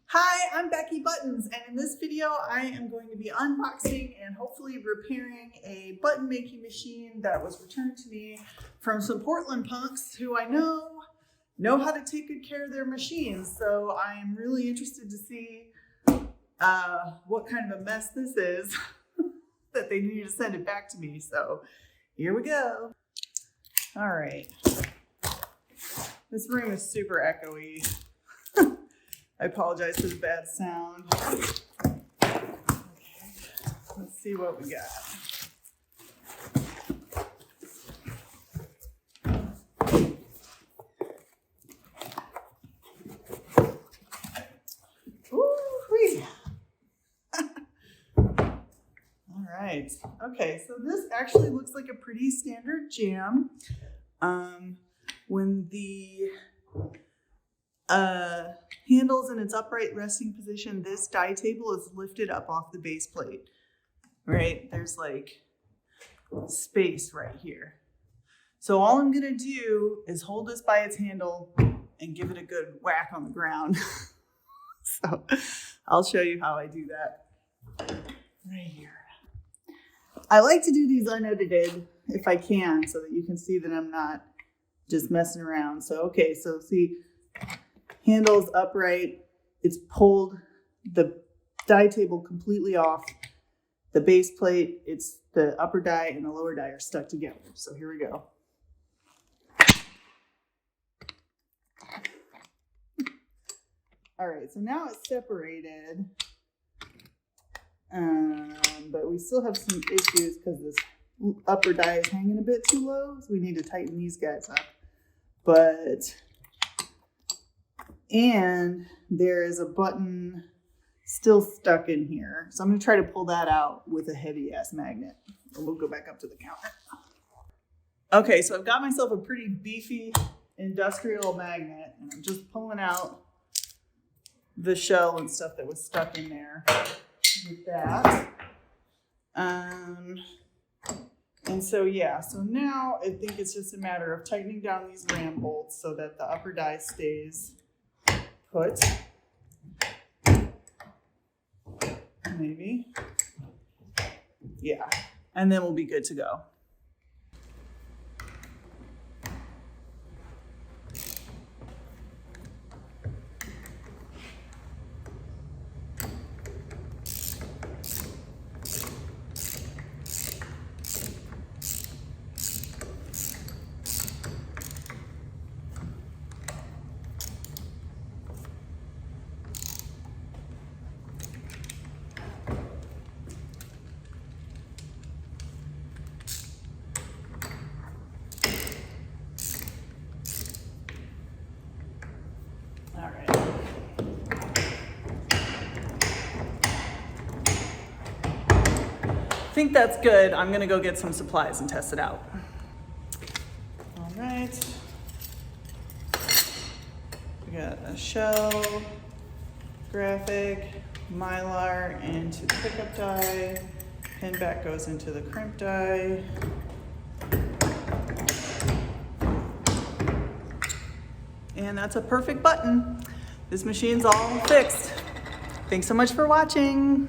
Hi, I'm Becky Buttons, and in this video I am going to be unboxing and hopefully repairing a button making machine that was returned to me from some Portland punks who I know how to take good care of their machines. So I am really interested to see what kind of a mess this is that they need to send it back to me. So here we go. All right. This room is super echoey. I apologize for the bad sound. Okay, let's see what we got. Ooh-wee. All right. Okay, so this actually looks like a pretty standard jam. When the handle's in its upright resting position, this die table is lifted up off the base plate, right? There's like space right here. So all I'm gonna do is hold this by its handle and give it a good whack on the ground. So I'll show you how I do that right here. I like to do these unedited if I can, so that you can see that I'm not just messing around. So, okay, so see, handle's upright, it's pulled the die table completely off. The base plate, it's the upper die and the lower die are stuck together. So here we go. All right, so now it's separated, but we still have some issues because this upper die is hanging a bit too low, so we need to tighten these guys up. And there is a button still stuck in here. So I'm gonna try to pull that out with a heavy ass magnet. And we'll go back up to the counter. Okay, so I've got myself a pretty beefy industrial magnet, and I'm just pulling out the shell and stuff that was stuck in there with that. And so, yeah, so now I think it's just a matter of tightening down these ram bolts so that the upper die stays put. Maybe. Yeah, and then we'll be good to go. All right. I think that's good. I'm gonna go get some supplies and test it out. All right. We got a shell, graphic, mylar into the pickup die. Pin back goes into the crimp die. And that's a perfect button. This machine's all fixed. Thanks so much for watching.